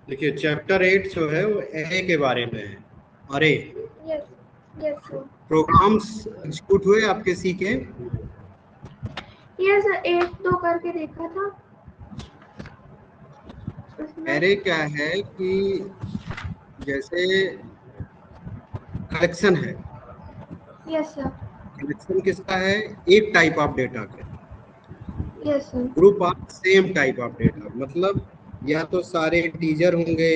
देखिए चैप्टर 8 जो है वो एरे के बारे में है। अरे yes yes sir. Programs execute हुए आपके सी के? यस सर, एक दो करके देखा था उसमें। एरे क्या है कि जैसे कलेक्शन है। Yes sir. कलेक्शन किसका है? एक टाइप ऑफ डेटा का। Yes sir. Group of same type of data, मतलब या तो सारे इंटीजर होंगे,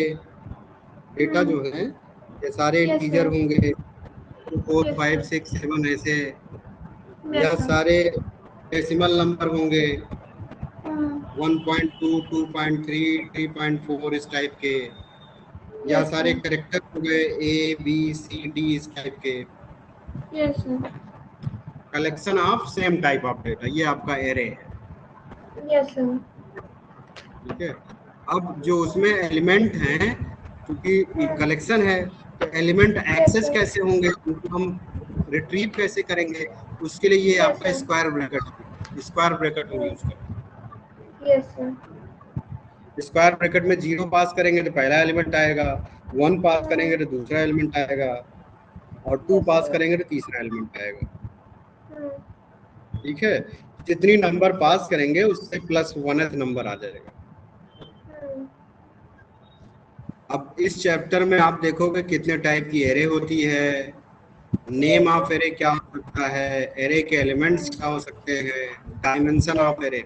डेटा जो है ये सारे यस इंटीजर सर। होंगे, 4 यस 5 सर। 6 7 ऐसे, या यस सर। सारे डेसिमल नंबर होंगे, हम्म। 1.2 2.3 3.4 इस टाइप के, या यस सारे सर। करेक्टर हो गए ए बी सी डी इस टाइप के। Yes sir. Collection of same type of data, ये आपका एरे है। Yes sir. ठीक है। अब जो उसमें एलिमेंट हैं, क्योंकि कलेक्शन है तो एलिमेंट यस एक्सेस सर। कैसे होंगे, उनको हम रिट्रीव कैसे करेंगे, उसके लिए ये यस आपका सर। स्क्वायर ब्रैकेट हम यूज करते यस सर। हैं। स्क्वायर ब्रैकेट में 0 पास करेंगे तो पहला एलिमेंट आएगा, 1 पास करेंगे तो दूसरा एलिमेंट आएगा, और 2 यस पास सर। करेंगे तो तीसरा एलिमेंट आएगा। ठीक है। जितनी नंबर पास करेंगे उससे प्लस 1th नंबर आ जाएगा। अब इस चैप्टर में आप देखोगे कितने टाइप की एरे होती है, name yes of sir. Array क्या हो सकता है, एरे के एलिमेंट्स क्या हो सकते हैं, डायमेंशन ऑफ एरे।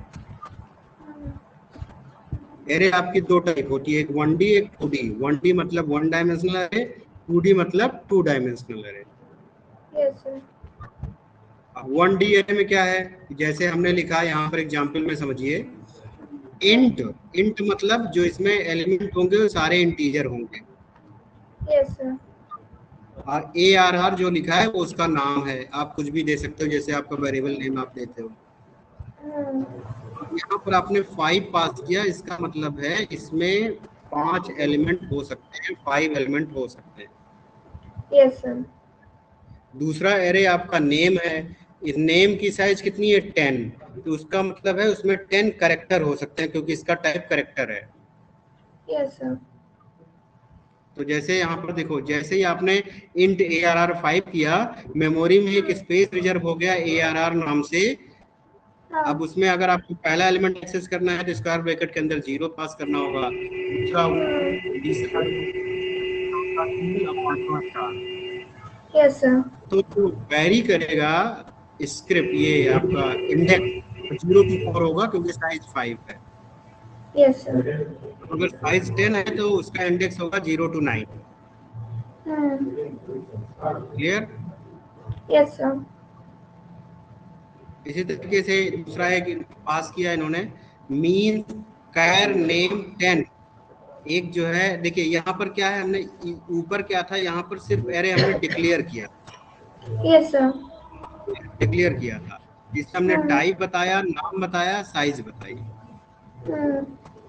एरे आपकी दो टाइप होती है, एक 1D एक 2D। 1D मतलब 1 डायमेंशनल एरे, 2D मतलब 2 डायमेंशनल एरे। Yes sir. अब 1D एरे में क्या है, जैसे हमने लिखा है यहाँ पर एग्जाम्पल में समझिए, इंट। इंट मतलब जो इसमें एलिमेंट होंगे वो सारे इंटीजर होंगे, यस सर। और ARR जो लिखा है वो उसका नाम है। आप कुछ भी दे सकते हो, जैसे आपका वेरिएबल नेम आप देते हो। अब यहाँ पर आपने 5 पास किया, इसका मतलब है इसमें 5 एलिमेंट हो सकते हैं, 5 एलिमेंट हो सकते हैं। Yes sir. दूसरा एरे आपका नेम है, इस नेम की साइज कितनी है 10, तो उसका मतलब है उसमें 10 करेक्टर हो सकते हैं, क्योंकि इसका टाइप करेक्टर है। Yes sir. तो जैसे यहाँ पर देखो, जैसे ही आपने इंट ARR 5 किया, मेमोरी में एक स्पेस रिजर्व हो गया ARR नाम से। हाँ। अब उसमें अगर आपको पहला एलिमेंट एक्सेस करना है तो स्क्वायर ब्रैकेट के अंदर 0 पास करना होगा, दूसरा तीसरा, चौथा 3 और पांचवा 4। Yes sir. तो जो वैरी करेगा स्क्रिप्ट, ये आपका इंडेक्स 0 to 4 होगा, क्योंकि साइज 5 है। Yes sir. तो अगर साइज 10 है तो उसका इंडेक्स होगा 0 to 9। क्लियर? Yes sir. इसी तरीके से दूसरा एक पास किया इन्होंने, मीन कैर नेम 10। एक जो है देखिए यहाँ पर क्या है, हमने ऊपर क्या था, यहाँ पर सिर्फ एरे हमने यस सर। डिक्लेयर किया था। इससे हमने टाइप बताया, नाम बताया, साइज बताई।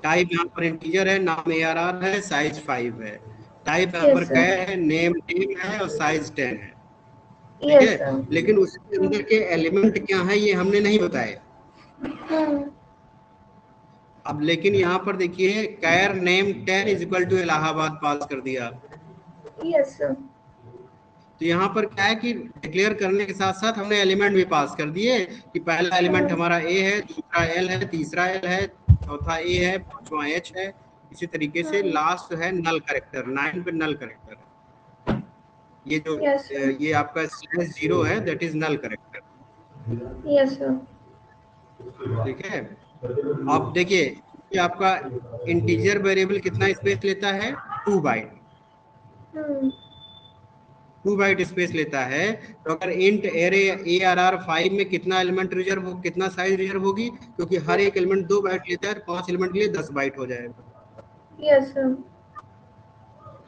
टाइप यहाँ पर इंटीजर है, नाम ARR है, साइज 5 है। टाइप यहाँ पर यस सर। कैर है, नेम नेम है, और साइज 10 है। ठीक है। Yes sir. लेकिन उसके अंदर के एलिमेंट क्या है ये हमने नहीं बताए। अब लेकिन यहाँ पर देखिए, कैर नेम 10 = इलाहाबाद पास कर दिया। Yes sir. तो यहाँ पर क्या है कि डिक्लेयर करने के साथ साथ हमने एलिमेंट भी पास कर दिए, कि पहला एलिमेंट हमारा ए है, दूसरा एल है, तीसरा एल है, चौथा ए है, पांचवा एच है। इसी तरीके से लास्ट है नल करेक्टर, 9 पे नल करेक्टर है। ये जो यस सर। ये आपका /0 है, that is null character. Yes sir. ठीक है। अब देखिए ये आपका इंटीजर वेरिएबल कितना स्पेस लेता है, 2 बाइट। 2 बाइट स्पेस लेता है। तो अगर इंट एरे ARR 5 में कितना एलिमेंट रिजर्व हो, कितना साइज रिजर्व होगी, क्योंकि हर एक एलिमेंट 2 बाइट लेता है, तो 5 एलिमेंट के लिए 10 बाइट हो जाएगा। Yes sir.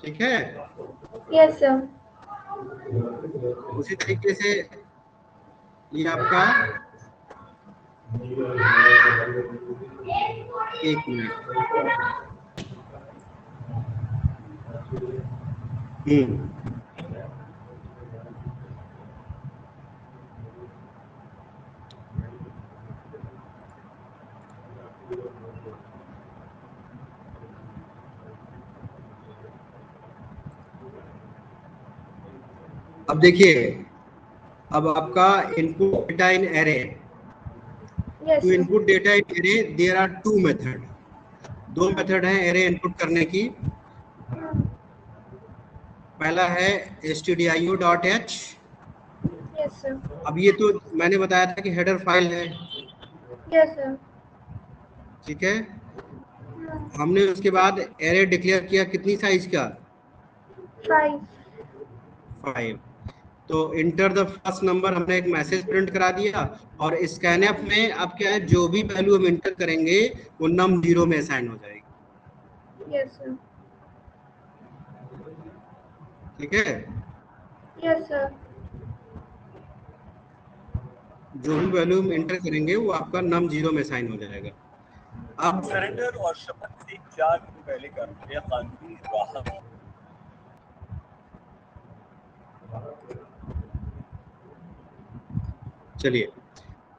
ठीक है। Yes sir. उसी तरीके से ये आपका, एक मिनट। हम्म अब देखिए, अब आपका input data in array, Yes, too sir. Input data in array there are two method, दो मेथड है एरे इनपुट करने की। पहला है stdio.h। Yes, sir. अब ये तो मैंने बताया था कि हेडर फाइल है, Yes, sir. ठीक है। हमने उसके बाद एरे डिक्लेयर किया कितनी साइज का, 5. 5। तो इंटर द फर्स्ट नंबर हमने एक मैसेज प्रिंट करा दिया, और स्कैनएफ में अब क्या है, जो भी वैल्यू हम इंटर करेंगे वो नम 0 में असाइन हो जाएगी, Yes, sir. ठीक है। Yes, sir. जो भी वैल्यू हम इंटर करेंगे वो आपका नम 0 में असाइन हो जाएगा। अब सरेंडर और शपथ से 4 दिन पहले का यह कानूनी राहत। चलिए,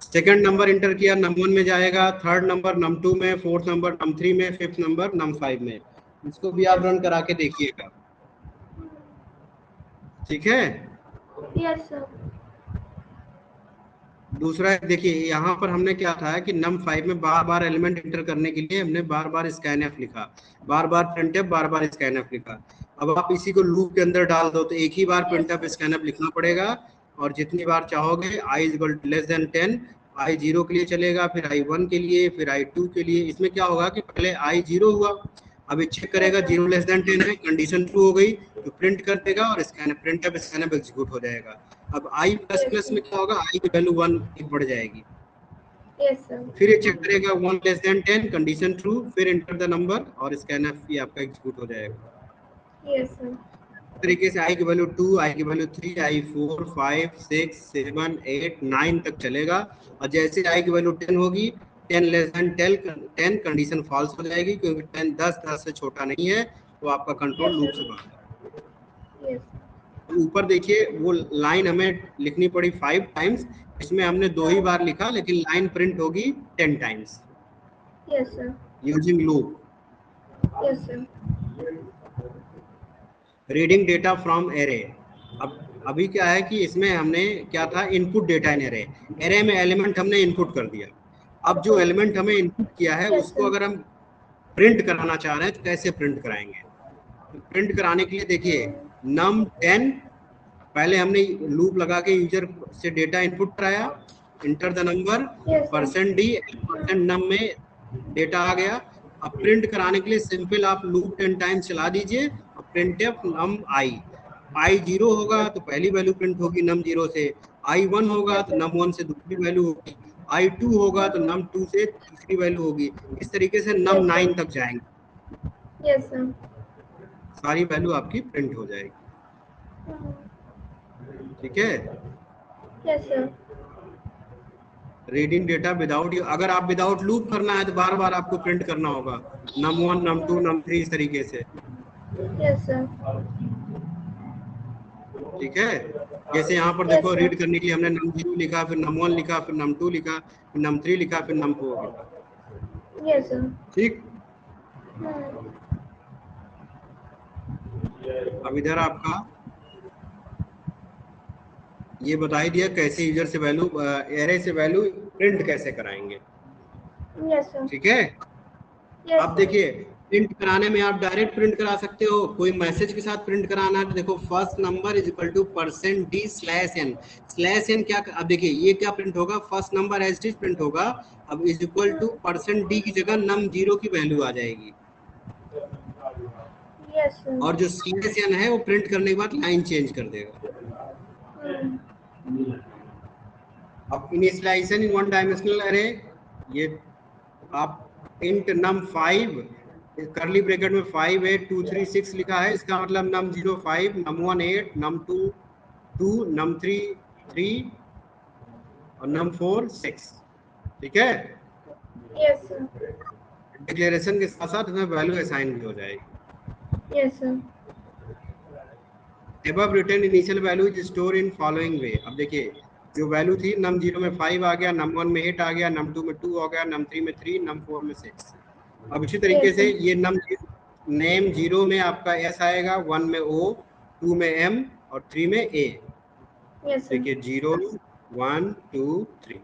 सेकंड नंबर इंटर किया, नम 1 में जाएगा, थर्ड नंबर नम 2 में, फोर्थ नंबर नम 3 में, फिफ्थ नंबर नम 5 में। इसको भी आप रन करा के देखिएगा, ठीक है। Yes, sir. दूसरा देखिए, यहाँ पर हमने क्या था कि नम 5 में बार बार एलिमेंट इंटर करने के लिए हमने बार बार स्कैनएफ लिखा, बार बार प्रिंटएफ, बार बार स्कैनएफ लिखा। अब आप इसी को लूप के अंदर डाल दो तो एक ही बार प्रिंटएफ स्कैनएफ लिखना पड़ेगा, और जितनी बार चाहोगे i < 10 i 0 के लिए चलेगा, फिर i 1 के लिए, फिर i 2 के लिए। इसमें क्या होगा कि पहले i 0 हुआ, अभी चेक करेगा 0 < 10 है, कंडीशन ट्रू हो गई तो प्रिंट कर देगा और स्कैनएफ प्रिंटएफ स्कैनएफ एग्जीक्यूट हो जाएगा। अब i++ में क्या होगा, i की वैल्यू 1 बढ़ जाएगी। Yes, sir. फिर ये चेक करेगा 1 < 10, कंडीशन ट्रू, फिर एंटर द नंबर और स्कैनएफ भी आपका एग्जीक्यूट हो जाएगा। Yes, sir. इस तरीके से i की वैल्यू 2, i की वैल्यू 3, i 4, 5, 6, 7, 8, 9 तक चलेगा, और जैसे i की वैल्यू 10 होगी, 10 < 10 कंडीशन फॉल्स हो जाएगी, क्योंकि 10 से छोटा नहीं है, तो आपका कंट्रोल Yes, लूप sir. से बाहर है। Yes. ऊपर देखिए वो लाइन हमें लिखनी पड़ी 5 टाइम्स, इसमें हमने 2 ही बार लिखा, लेकिन लाइन प्रिंट होगी 10 times Yes, sir. Using loop. Yes, sir. Reading data from array. अब अभी क्या है कि इसमें हमने क्या था, input data in array, array में एलिमेंट हमने इनपुट कर दिया। अब जो एलिमेंट हमें इनपुट किया है Yes, उसको sir. अगर हम प्रिंट कराना चाह रहे हैं तो कैसे प्रिंट कराएंगे। तो प्रिंट कराने के लिए देखिए, num 10 पहले हमने लूप लगा के यूजर से डेटा इनपुट कराया, enter the number, Yes, sir. %d %num में डेटा आ गया। अब प्रिंट कराने के लिए सिंपल आप लूप 10 टाइम्स चला दीजिए और printf num i 0 होगा तो पहली वैल्यू प्रिंट होगी num 0 से, i 1 होगा तो num 1 से दूसरी वैल्यू होगी, i 2 होगा तो num 2 से तीसरी वैल्यू होगी। इस तरीके से num 9 तक जाएंगे, Yes, sir. सारी वैल्यू आपकी प्रिंट हो जाएगी, ठीक है। Yes, sir. Reading data without, अगर आप विदाउट लूप करना है तो बार बार आपको प्रिंट करना होगा, num 1 num 2 num 3 इस तरीके से, Yes, sir. ठीक है। जैसे यहाँ पर देखो, रीड करने के लिए हमने num 0 लिखा, फिर num 1 लिखा, फिर num 2 लिखा, फिर num 3 लिखा, फिर num 4 लिखा, Yes, sir. ठीक। अब इधर आपका ये बता ही दिया कैसे यूजर से वैल्यू, एरे से वैल्यू प्रिंट कैसे कराएंगे, Yes, sir. ठीक है। Yes, अब sir. देखिए, प्रिंट कराने में आप डायरेक्ट प्रिंट करा सकते हो, कोई मैसेज के साथ प्रिंट कराना है तो देखो first number is equal to %d/n क्या, अब देखिए ये क्या प्रिंट होगा, first number as it is print होगा। अब इज इक्वल टू %d की जगह num 0 की वैल्यू आ जाएगी, Yes, sir. और जो /n है वो प्रिंट करने के बाद लाइन चेंज कर देगा। अब initialisation in one dimensional array, ये आप int num 5 करली ब्रैकेट में 5 8 2 3 6 लिखा है, इसका मतलब num 0 5 num 1 8 num 2 2 num 3 3 और num 4 6, ठीक है। Yes, sir. डिक्लेरेशन के साथ साथ हमें वैल्यू असाइन भी हो जाएगी। Yes, sir. above written initial value is stored in following way। अब देखिए, जो वैल्यू थी num 0 में 5 आ गया, num 1 में 8 आ गया, num 2 में 2 आ गया, num 3 में 3, num 4 में 6। अब इसी तरीके से ये नेम 0 में आपका S आएगा, 1 में O, 2 में M और 3 में A। Yes, sir. देखिए 0 1 2 3.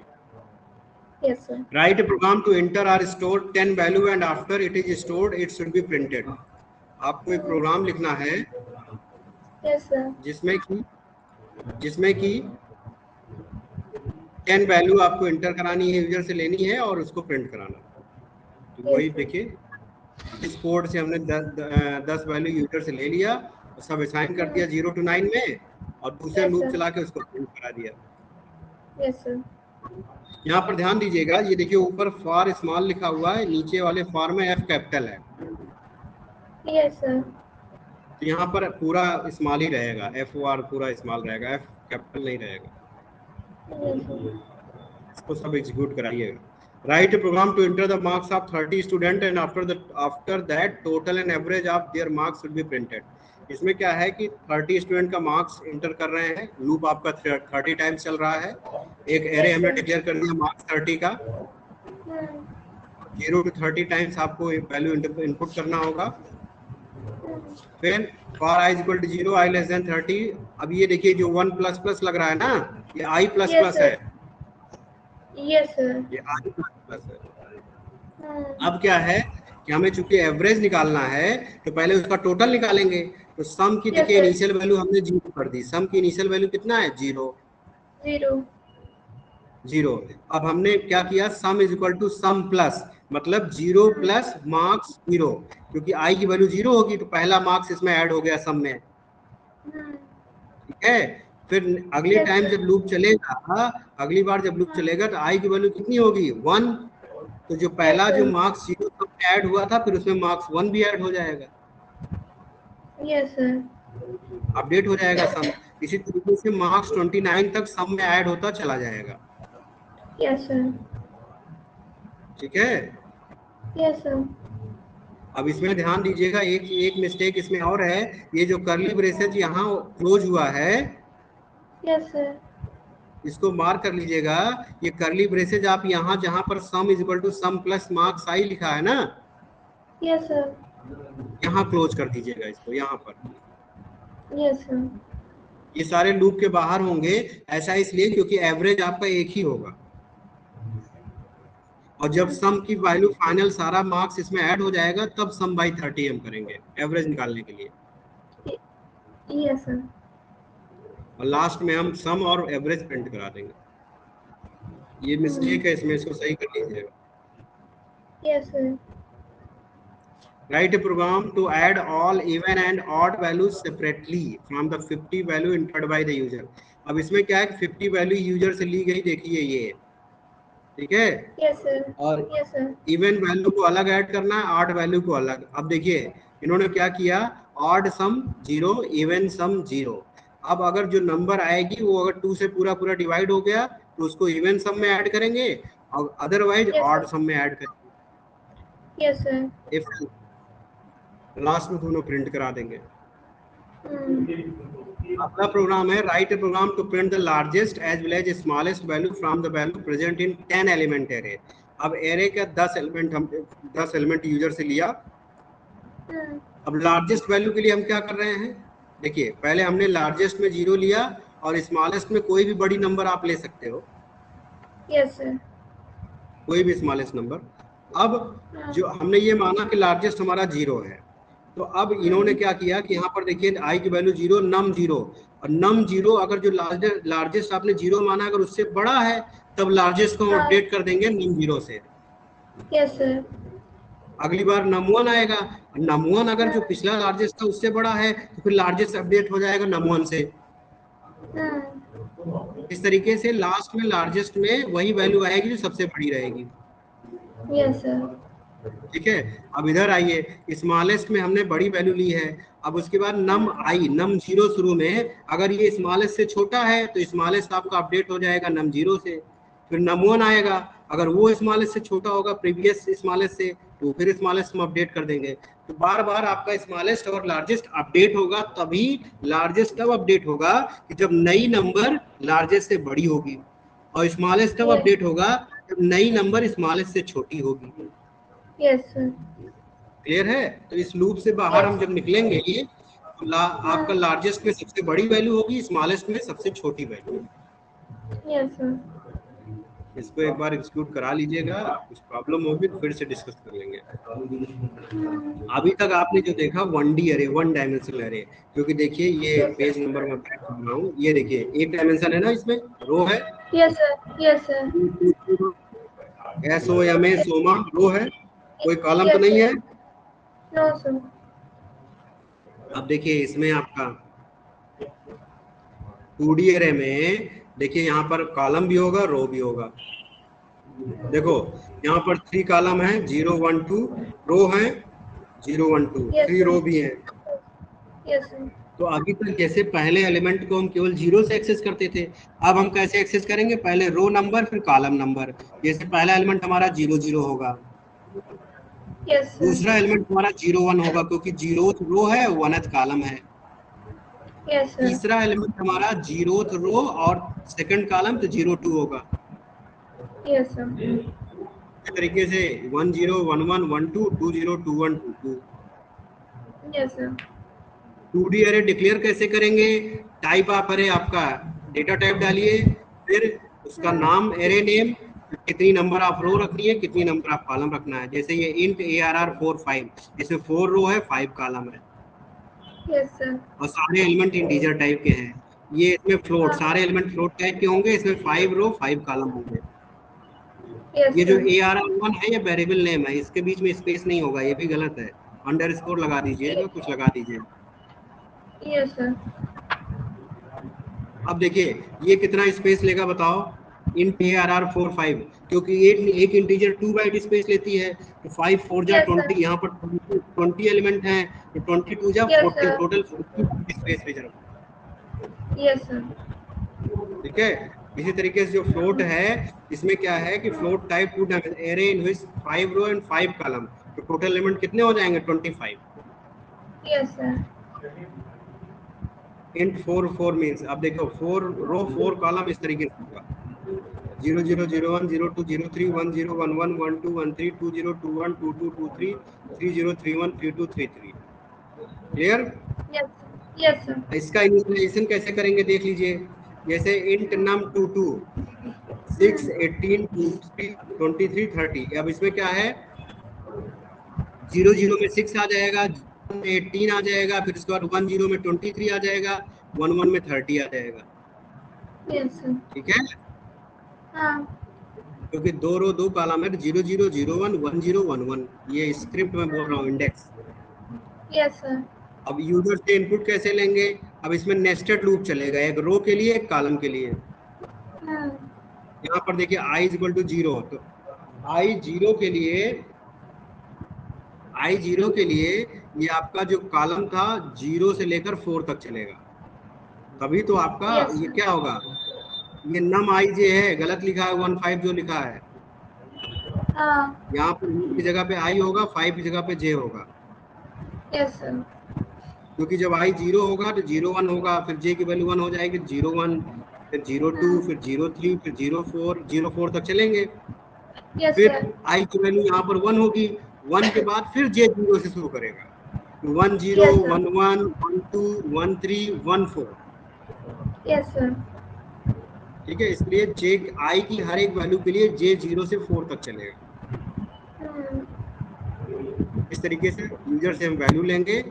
Yes, sir. Write a program to enter or store 10 value and after it is stored it should be printed. आपको एक प्रोग्राम लिखना है Yes, sir. जिसमें कि 10 वैल्यू आपको इंटर करानी है, यूजर से लेनी है और उसको प्रिंट कराना है। तो वही देखिए इस कोड से हमने 10 वैल्यू यूजर से ले लिया, सब असाइन कर दिया 0 to 9 में और दूसरे लूप चला के उसको प्रिंट करा दिया। Yes, sir. यहाँ पर ध्यान दीजिएगा, ये देखिए ऊपर फॉर स्मॉल लिखा हुआ है, नीचे वाले फॉर में एफ कैपिटल है। Yes, sir. तो यहाँ पर पूरा स्मॉल ही रहेगा, एफ ओ आर पूरा स्मॉल रहेगा, एफ कैपिटल नहीं रहेगा। Yes, sir. इसको सब execute कराइएगा। Write a program to enter the marks of 30 student and after that total and average of their marks should be printed. इसमें क्या है कि 30 स्टूडेंट का मार्क्स इंटर कर रहे हैं, लूप आपका 30 टाइम्स चल रहा है, एक एरे हमने डिक्लेयर कर दिया मार्क्स 30 का, 0 to 30 टाइम्स आपको वैल्यू इनपुट करना होगा। फिर for i equal to 0 i less than 30, अब ये देखिए जो 1 प्लस प्लस लग रहा है ना, ये i प्लस प्लस है। Yes, sir. ये i प्लस है। अब क्या है कि हमें चूंकि एवरेज निकालना है तो पहले उसका टोटल निकालेंगे। तो सम की देखिए इनिशियल वैल्यू हमने 0 कर दी, सम की इनिशियल वैल्यू कितना है 0। अब हमने क्या किया, sum is equal to sum plus, मतलब 0 प्लस मार्क्स 0, क्योंकि i की वैल्यू 0 होगी तो पहला मार्क्स इसमें ऐड हो गया सम में। ठीक है, फिर अगले टाइम जब लूप चलेगा, अगली बार जब लूप चलेगा तो i की वैल्यू कितनी होगी 1, तो जो पहला जो मार्क्स 0 में ऐड हुआ था फिर उसमें मार्क्स 1 भी ऐड हो जाएगा। Yes, sir. अपडेट हो जाएगा सम। इसी तरीके से मार्क्स 29 तक सम में ऐड होता चला जाएगा। Yes, sir. ठीक है, Yes, sir. अब इसमें ध्यान दीजिएगा, एक मिस्टेक इसमें और है, ये जो कर्ली ब्रेसेस यहाँ क्लोज हुआ है, Yes, sir. इसको मार्क कर लीजिएगा। ये कर्ली ब्रेसेज आप यहाँ जहाँ पर sum is equal to sum plus marks I लिखा है ना, Yes, sir. यहाँ क्लोज कर दीजिएगा इसको, यहाँ पर। Yes, sir. ये सारे लूप के बाहर होंगे, ऐसा इसलिए क्योंकि एवरेज आपका एक ही होगा, और जब सम की वैल्यू फाइनल सारा मार्क्स इसमें ऐड हो जाएगा तब सम बाई 30 हम करेंगे एवरेज निकालने के लिए। Yes, sir. और लास्ट में हम सम और एवरेज प्रिंट करा देंगे। ये मिस्टेक है इसमें, इसको सही कर लीजिएगा। Yes, sir. Write a program to add all even and odd values separately from the 50 value entered by the user. अब इसमें क्या है, 50 वैल्यू यूजर से ली गई, देखिए ये, ठीक है। Yes, sir. और Yes, sir. इवन वैल्यू को अलग ऐड करना है, ऑड वैल्यू को अलग। अब देखिए इन्होंने क्या किया, ऑड सम 0, इवन सम 0। अब अगर जो नंबर आएगी वो अगर 2 से पूरा पूरा डिवाइड हो गया तो उसको इवन सम में ऐड करेंगे और अदरवाइज ऑड सम में ऐड करेंगे। Yes, sir. इफ लास्ट में दोनों प्रिंट करा देंगे। अगला प्रोग्राम है write a program to print the largest as well as smallest value from the value present in 10 element array. अब एरे का 10 एलिमेंट हम 10 एलिमेंट यूजर से लिया। अब लार्जेस्ट वैल्यू के लिए हम क्या कर रहे हैं, देखिए पहले हमने लार्जेस्ट में 0 लिया और स्मॉलेस्ट में कोई भी बड़ी नंबर आप ले सकते हो। Yes, sir. कोई भी स्मॉलेस्ट नंबर। अब जो हमने ये माना कि लार्जेस्ट हमारा 0 है, तो अब इन्होंने क्या किया कि यहाँ पर देखिए आई की वैल्यू 0, नम 0, और नम 0 अगर जो लार्जेस्ट आपने 0 माना अगर उससे बड़ा है तब लार्जेस्ट को अपडेट कर देंगे नम 0 से। Yes, sir. अगली बार नम 1 आएगा, नम 1 अगर जो पिछला लार्जेस्ट था उससे बड़ा है तो फिर लार्जेस्ट अपडेट हो जाएगा नम 1 से। इस तरीके से लास्ट में लार्जेस्ट में वही वैल्यू आएगी जो सबसे बड़ी रहेगी। Yes, sir. ठीक है, अब इधर आइए, स्मॉलेस्ट में हमने बड़ी वैल्यू ली है। अब उसके बाद नम आई, नम 0 शुरू में अगर ये स्मॉलेस्ट से छोटा है तो स्मॉलेस्ट आपका अपडेट हो जाएगा नम 0 से। फिर नम 1 आएगा, अगर वो स्मॉलेस्ट से छोटा होगा प्रीवियस स्मॉलेस्ट से तो फिर स्मॉलेस्ट हम अपडेट कर देंगे। तो बार बार आपका स्मॉलेस्ट और लार्जेस्ट अपडेट होगा, तभी लार्जेस्ट तब अपडेट होगा कि जब नई नंबर लार्जेस्ट से बड़ी होगी, और स्मॉलेस्ट तब अपडेट होगा जब नई नंबर स्मॉलेस्ट से छोटी होगी। Yes, sir. क्लियर है? तो इस लूप से बाहर हम जब निकलेंगे आपका लार्जेस्ट में सबसे बड़ी वैल्यू होगी, स्मॉलेस्ट में सबसे छोटी वैल्यू। Yes sir. इसको एक बार एग्जीक्यूट करा लीजिएगा, कुछ प्रॉब्लम होगी तो फिर से डिस्कस कर लेंगे। अभी तक आपने जो देखा 1D अरे, 1 डायमेंशनल अरे, क्योंकि देखिए ये पेज नंबर में बैक कर रहा हूँ, ये देखिए एक डायमेंशन है ना, इसमें रो है, yes sir. Yes sir. SOMA सोमा रो है, कोई कॉलम तो नहीं है। No sir. अब देखिए इसमें आपका 2D अरे में देखिए यहाँ पर कॉलम भी होगा, रो भी होगा। देखो यहाँ पर 3 कॉलम है, 0 1 2, रो है 0 1 2, 3 रो भी है। Yes sir. तो अभी तक जैसे पहले एलिमेंट को हम केवल 0 से एक्सेस करते थे, अब हम कैसे एक्सेस करेंगे? पहले रो नंबर फिर कॉलम नंबर। जैसे पहला एलिमेंट हमारा 0 0 होगा, यस सर। दूसरा एलिमेंट हमारा 0 1 होगा क्योंकि 0th रो है 1th कॉलम है। Yes sir. तीसरा एलिमेंट हमारा 0th रो और सेकंड कॉलम तो 0 2 होगा। Yes sir. इस तरीके से 1 0 1 1 1 2 2 0 2 1 2 2। Yes sir. 2D अरे डिक्लेयर कैसे करेंगे? टाइप आप अरे आपका डेटा टाइप डालिए, फिर उसका नाम एरे नेम, कितनी नंबर ऑफ रो रखनी है, कितनी नंबर ऑफ कॉलम रखना है। जैसे ये इंट ARR 4 5, इसमें 4 रो है 5 कॉलम है यस सर। और सारे एलिमेंट इंटीजर टाइप के हैं। ये इसमें फ्लोट, सारे एलिमेंट फ्लोट टाइप के होंगे, इसमें 5 रो 5 कॉलम होंगे। यस ये जो सर। ARR1 है ये वेरिएबल नेम है, इसके बीच में स्पेस नहीं होगा, ये भी गलत है, अंडरस्कोर लगा दीजिएगा, कुछ लगा दीजिए। Yes sir. अब देखिए ये कितना स्पेस लेगा बताओ? int ARR 4 5, क्योंकि एक इंटीजर 2 बाइट स्पेस लेती है, तो 5 4 जा Yes, 20, sir. यहाँ पर 20 एलिमेंट हैं, तो 22 जा Yes, 40, sir. Total 40 space reserve. Yes, sir. ठीक है। इसी तरीके से जो फ्लोट है, इसमें क्या है कि float type 2 dimension array in which 5 row and 5 column, तो टोटल एलिमेंट कितने हो जाएंगे? 25। Yes, sir. int 4 4 मींस, अब देखो 4 रो 4 कॉलम इस तरीके से होगा, 0 0 0 1 0 2 0 3 1 0 1 1 1 2 1 3 2 0 2 1 2 2 2 3 3 0 3 1 3 2 3 3। क्लियर? Yes. Yes, sir. इसका इनिशियलाइजेशन कैसे करेंगे देख लीजिए। जैसे int num 2 2 6 18 23 30, अब इसमें क्या है? 0 0 में 6 आ जाएगा, 18 आ जाएगा, फिर उसके बाद 1 0 में 23 आ जाएगा, 1 1 में 30 आ जाएगा। Yes, sir. ठीक है, हाँ. क्योंकि 2 रो 2 कॉलम है, 0 0 0 1 1 0 1 1, ये स्क्रिप्ट में बोल रहा हूँ, इंडेक्स। Yes, sir. अब यूजर से इनपुट कैसे लेंगे? अब इसमें नेस्टेड लूप चलेगा, एक रो के लिए एक कॉलम के लिए। हाँ. यहाँ पर देखिए i = 0, तो i0 के लिए ये आपका जो कॉलम था 0 से लेकर 4 तक चलेगा, तभी तो आपका Yes, ये sir. क्या होगा? ये num ij है, गलत लिखा है, 1 5 जो लिखा है, हाँ. यहाँ पर की जगह पे i होगा, 5 की जगह पे j होगा, Yes, sir. क्योंकि जब i 0 होगा तो 0 1 होगा, फिर j की वैल्यू 1 हो जाएगी, 0 1, फिर 0 2, फिर 0 3, फिर 0 4 तक चलेंगे। Yes, फिर sir. i की वैल्यू यहाँ पर 1 होगी, 1 के बाद फिर j 0 से शुरू करेगा, 1 0 Yes, sir. 1 1 1 2 1 3 1 4। Yes, sir. ठीक है, इसलिए j i की हर एक वैल्यू के लिए j 0 से 4 तक चलेगा। इस तरीके से यूजर से हम वैल्यू लेंगे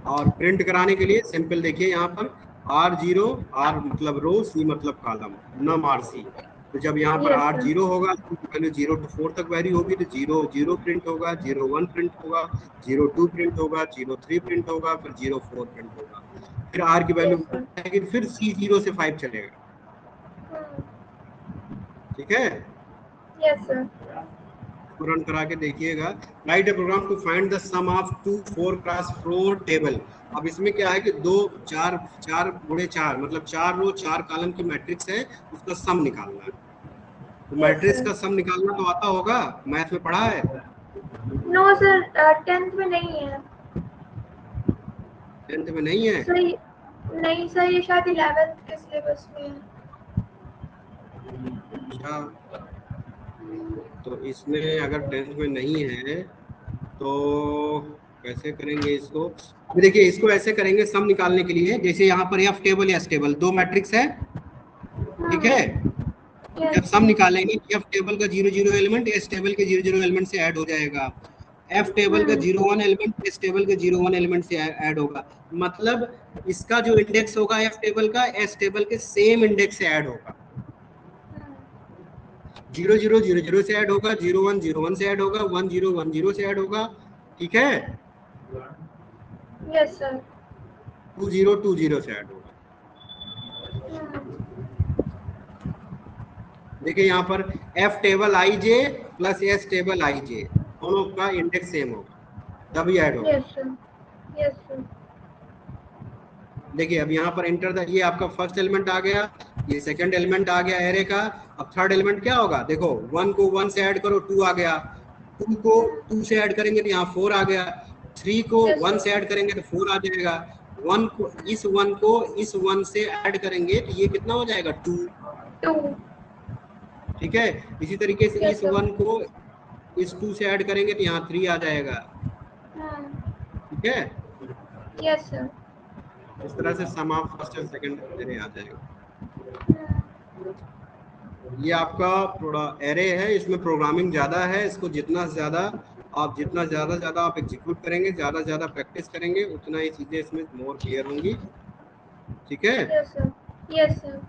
और प्रिंट कराने के लिए सिंपल देखिए यहाँ पर R0, R मतलब रो, C मतलब कॉलम, नम RC। तो जब यहाँ पर Yes, sir. R0 होगा तो वैल्यू 0 to 4 तक वैरी होगी, तो 0 0 प्रिंट होगा, 0 1 प्रिंट होगा, 0 2 प्रिंट होगा, 0 3 प्रिंट होगा, फिर 0 4 प्रिंट होगा, फिर R की वैल्यू Yes, sir. आएगी, फिर C 0 से 5 चलेगा। ठीक है, Yes, sir. रन करा के देखिएगा। Write a program to find the sum of 2 4 cross 4 table. अब इसमें क्या है कि 2 4 4 गुणे 4 मतलब 4 रो 4 कॉलम की मैट्रिक्स है, उसका सम निकालना है। तो मैट्रिक्स का सम निकालना तो आता होगा, मैथ में पढ़ा है? No, sir. 10th में नहीं है. 10th में नहीं है? सर नहीं सर, ये शायद 11th के सिलेबस में है। अच्छा, तो इसमें अगर 10th में नहीं है तो कैसे करेंगे इसको? देखिए इसको ऐसे करेंगे सम निकालने के लिए, जैसे यहाँ पर एफ टेबल एस टेबल दो मैट्रिक्स है, ठीक है। जब सम निकालेंगे एफ टेबल का 0 0 एलिमेंट एस टेबल के 0 0 एलिमेंट से ऐड हो जाएगा, एफ टेबल का 0 1 एलिमेंट एस टेबल के 0 1 एलिमेंट से ऐड होगा। मतलब इसका जो इंडेक्स होगा एफ टेबल का एस टेबल के सेम इंडेक्स से ऐड होगा। 0 0 0 0 से ऐड होगा, 0 1 0 1 से ऐड होगा, 1 0 1 0 से ऐड होगा, ठीक है। Yes sir. 2 0 2 0 से ऐड होगा। देखिए यहाँ पर F table I J plus S table I J दोनों का इंडेक्स सेम होगा तभी ऐड होगा। Yes sir. Yes sir. देखिए अब यहाँ पर एंटर द, ये आपका फर्स्ट एलिमेंट आ गया, ये सेकंड एलिमेंट आ गया एरे का। अब थर्ड एलिमेंट क्या होगा, देखो 1 को 1 से ऐड करो 2 आ गया, 2 को 2 से ऐड करेंगे तो यहाँ 4 आ गया, 3 को 1 से ऐड करेंगे तो 4 आ जाएगा, 1 को इस 1 से ऐड करेंगे तो ये कितना हो जाएगा 2, ठीक है। इसी तरीके से इस 1 को इस 2 से ऐड करेंगे तो यहाँ 3 आ जाएगा, ठीक है। Yes sir. इस तरह से sum of first and second array आ जाएगा। ये आपका थोड़ा एरे है, इसमें प्रोग्रामिंग ज़्यादा है, इसको जितना ज़्यादा आप एग्जीक्यूट करेंगे, ज़्यादा प्रैक्टिस करेंगे, उतना ही चीज़ें इसमें मोर क्लियर होंगी, ठीक है। Yes sir. Yes sir.